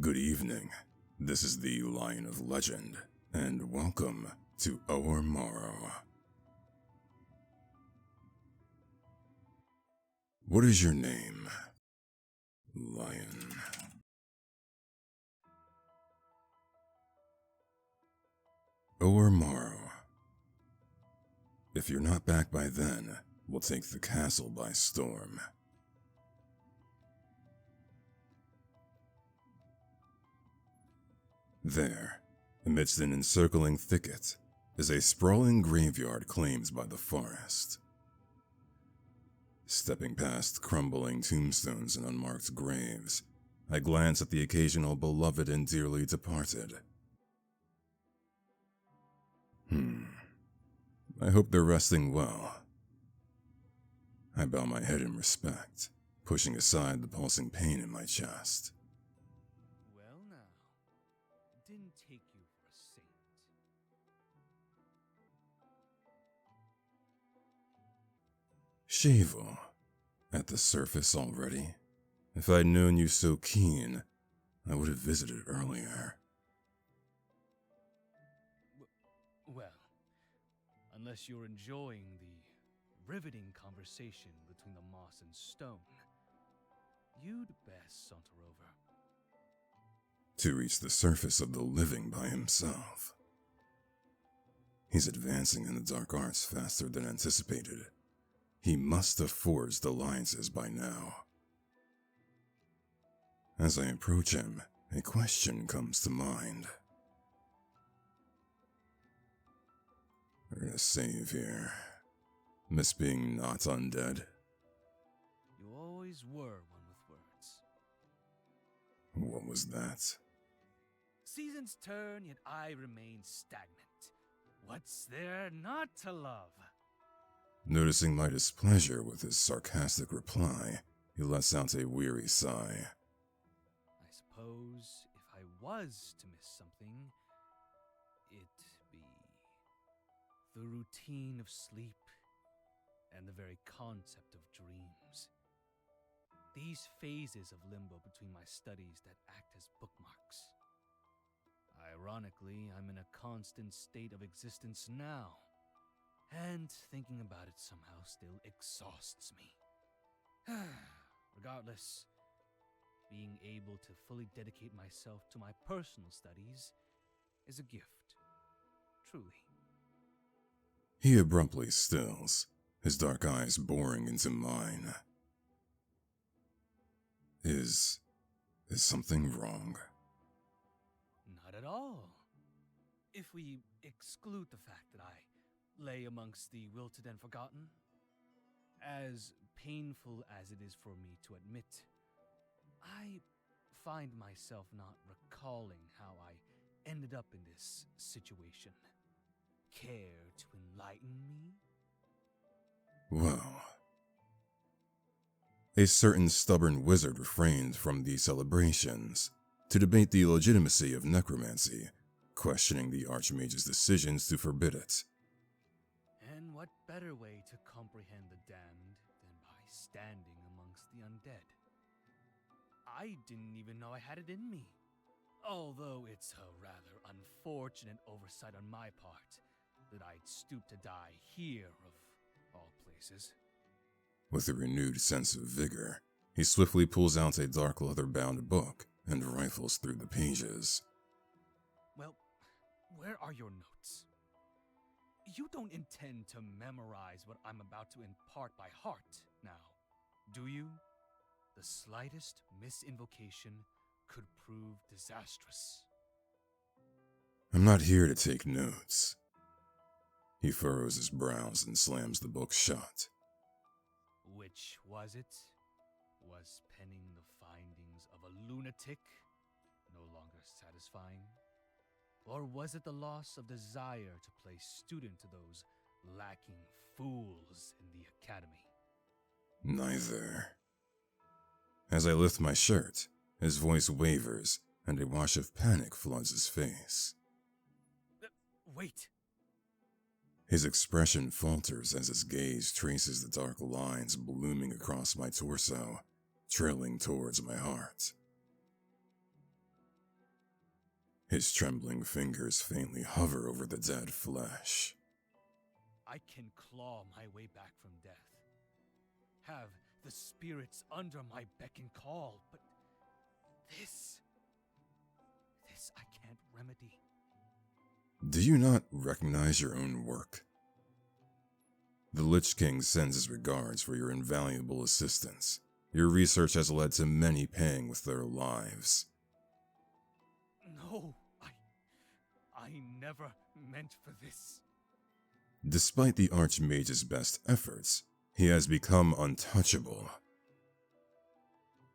Good evening. This is the Lion of Legend, and welcome to Our Morrow. What is your name, Lion? Our Morrow. If you're not back by then, we'll take the castle by storm. There, amidst an encircling thicket, is a sprawling graveyard claimed by the forest. Stepping past crumbling tombstones and unmarked graves, I glance at the occasional beloved and dearly departed. I hope they're resting well. I bow my head in respect, pushing aside the pulsing pain in my chest. Well now, didn't take you for a saint. Shavel, at the surface already? If I'd known you so keen, I would have visited earlier. Well, unless you're enjoying the riveting conversation between the moss and stone, you'd best saunter over. To reach the surface of the living by himself. He's advancing in the dark arts faster than anticipated. He must have forged alliances by now. As I approach him, a question comes to mind. We're gonna save here. Miss being not undead. You always were one with words. What was that? Seasons turn, yet I remain stagnant. What's there not to love? Noticing my displeasure with his sarcastic reply, he lets out a weary sigh. I suppose if I was to miss something, it'd be the routine of sleep and the very concept of dreams. These phases of limbo between my studies that act as bookmarks. Ironically, I'm in a constant state of existence now, and thinking about it somehow still exhausts me. Regardless, being able to fully dedicate myself to my personal studies is a gift, truly. He abruptly stills, his dark eyes boring into mine. Is something wrong? Not at all. If we exclude the fact that I lay amongst the wilted and forgotten, as painful as it is for me to admit, I find myself not recalling how I ended up in this situation. Care to enlighten me? Well, a certain stubborn wizard refrained from the celebrations to debate the legitimacy of necromancy, questioning the Archmage's decisions to forbid it. And what better way to comprehend the damned than by standing amongst the undead? I didn't even know I had it in me. Although it's a rather unfortunate oversight on my part that I'd stoop to die here of all places. With a renewed sense of vigor, he swiftly pulls out a dark leather-bound book and rifles through the pages. Well, where are your notes? You don't intend to memorize what I'm about to impart by heart, now, do you? The slightest misinvocation could prove disastrous. I'm not here to take notes. He furrows his brows and slams the book shut. Which was it? Was penning the findings of a lunatic no longer satisfying? Or was it the loss of desire to play student to those lacking fools in the academy? Neither. As I lift my shirt, his voice wavers and a wash of panic floods his face. Wait! His expression falters as his gaze traces the dark lines blooming across my torso, trailing towards my heart. His trembling fingers faintly hover over the dead flesh. I can claw my way back from death. Have the spirits under my beck and call, but this I can't remedy. Do you not recognize your own work? The Lich King sends his regards for your invaluable assistance. Your research has led to many paying with their lives. No, I never meant for this. Despite the Archmage's best efforts, he has become untouchable.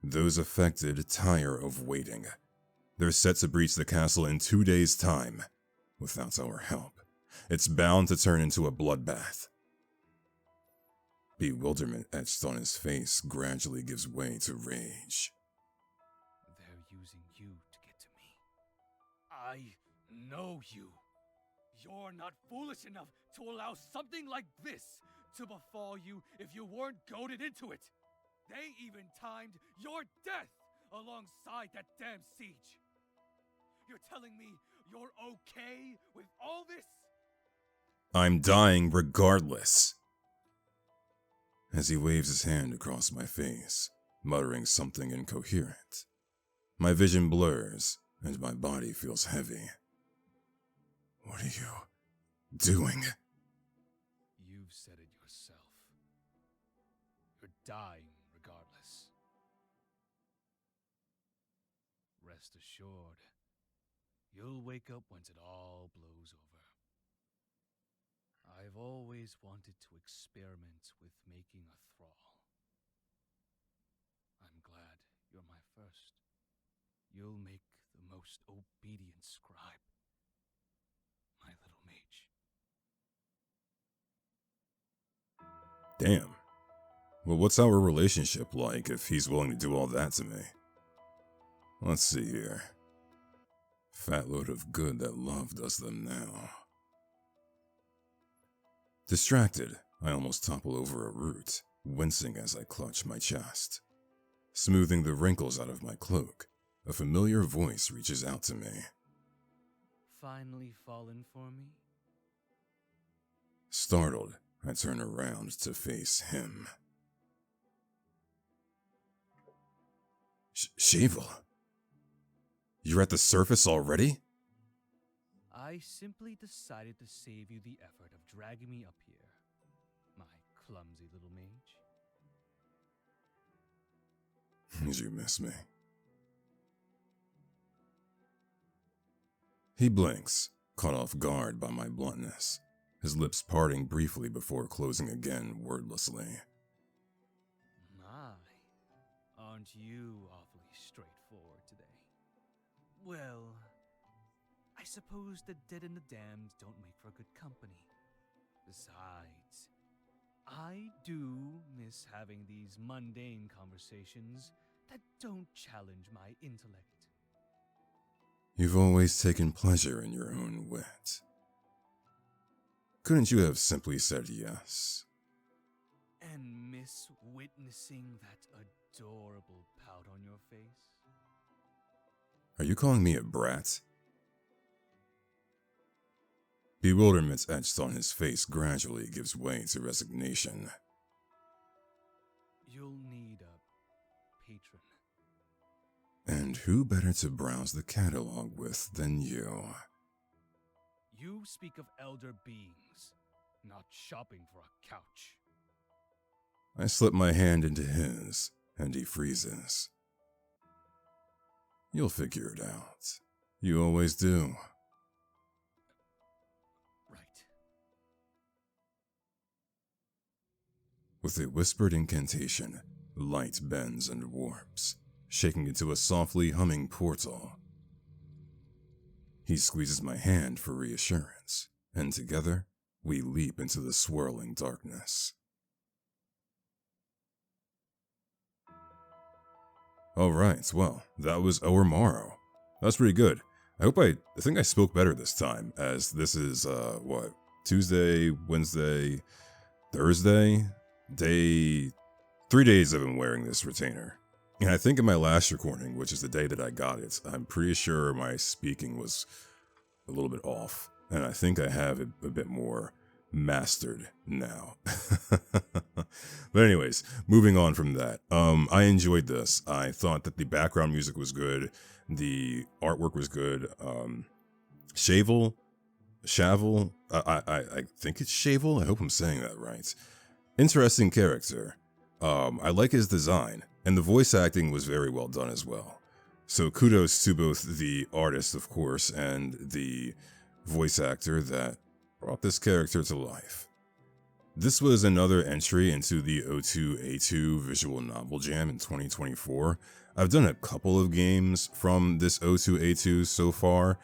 Those affected tire of waiting. They're set to breach the castle in 2 days' time. Without our help, it's bound to turn into a bloodbath. Bewilderment etched on his face gradually gives way to rage. They're using you to get to me. I know you. You're not foolish enough to allow something like this to befall you if you weren't goaded into it. They even timed your death alongside that damn siege. You're telling me you're okay with all this? I'm dying regardless. As he waves his hand across my face, muttering something incoherent, my vision blurs and my body feels heavy. What are you doing? You've said it yourself. You're dying regardless. Rest assured, you'll wake up once it all blows over. I've always wanted to experiment with making a thrall. I'm glad you're my first. You'll make the most obedient scribe. My little mage. Damn. Well, what's our relationship like if he's willing to do all that to me? Let's see here. Fat load of good that love does them now. Distracted, I almost topple over a root, wincing as I clutch my chest. Smoothing the wrinkles out of my cloak, a familiar voice reaches out to me. Finally fallen for me? Startled, I turn around to face him. Shavel? You're at the surface already? I simply decided to save you the effort of dragging me up here, my clumsy little mage. Did you miss me? He blinks, caught off guard by my bluntness, his lips parting briefly before closing again wordlessly. My, aren't you awfully straightforward today? Well, I suppose the dead and the damned don't make for good company. Besides, I do miss having these mundane conversations that don't challenge my intellect. You've always taken pleasure in your own wit. Couldn't you have simply said yes? And miss witnessing that adorable pout on your face? Are you calling me a brat? Bewilderment etched on his face gradually gives way to resignation. You'll need a patron. And who better to browse the catalog with than you? You speak of elder beings, not shopping for a couch. I slip my hand into his, and he freezes. You'll figure it out. You always do. Right. With a whispered incantation, light bends and warps, shaking into a softly humming portal. He squeezes my hand for reassurance, and together, we leap into the swirling darkness. Alright, well, that was our morrow. That's pretty good. I think I spoke better this time, as this is, Tuesday, Wednesday, Thursday? 3 days I've been wearing this retainer. And I think in my last recording, which is the day that I got it, I'm pretty sure my speaking was a little bit off. And I think I have it a bit more mastered now. But anyways, moving on from that, I enjoyed this. I thought that the background music was good. The artwork was good. Shavel, I think it's Shavel. I hope I'm saying that right. Interesting character. I like his design, and the voice acting was very well done as well. So kudos to both the artist, of course, and the voice actor that brought this character to life. This was another entry into the O2A2 visual novel jam in 2024. I've done a couple of games from this O2A2 so far.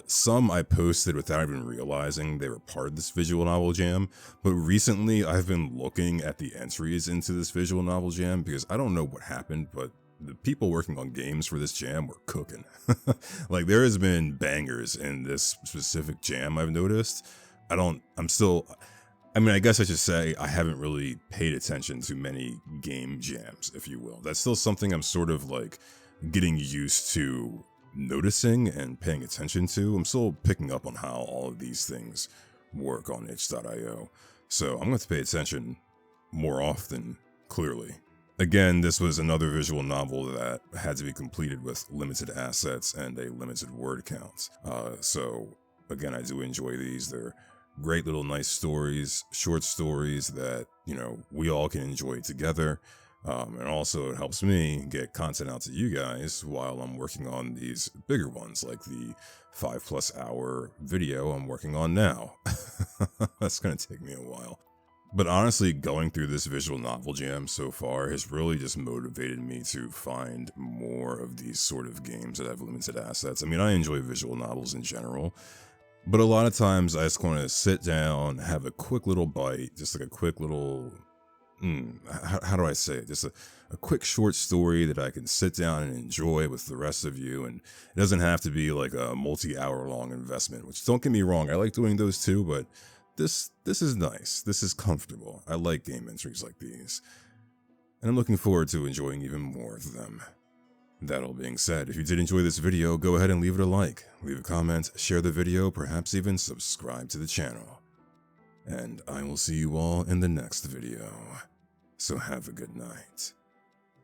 Some I posted without even realizing they were part of this visual novel jam, but recently I've been looking at the entries into this visual novel jam because I don't know what happened, but the people working on games for this jam were cooking. Like, there has been bangers in this specific jam I've noticed. I guess I should say I haven't really paid attention to many game jams, if you will. That's still something I'm sort of like getting used to noticing and paying attention to. I'm still picking up on how all of these things work on itch.io. So I'm going to pay attention more often, clearly. Again, this was another visual novel that had to be completed with limited assets and a limited word count. So again, I do enjoy these. They're great little nice stories, short stories that, we all can enjoy together. And also it helps me get content out to you guys while I'm working on these bigger ones, like the 5+ hour video I'm working on now. That's going to take me a while. But honestly, going through this visual novel jam so far has really just motivated me to find more of these sort of games that have limited assets. I mean, I enjoy visual novels in general, but a lot of times I just want to sit down, have a quick little bite, just like a quick little, how do I say it? Just a quick short story that I can sit down and enjoy with the rest of you. And it doesn't have to be like a multi-hour long investment, which, don't get me wrong, I like doing those too, but this is nice. This is comfortable. I like game entries like these, and I'm looking forward to enjoying even more of them. That all being said, if you did enjoy this video, go ahead and leave it a like, leave a comment, share the video, perhaps even subscribe to the channel. And I will see you all in the next video. So have a good night.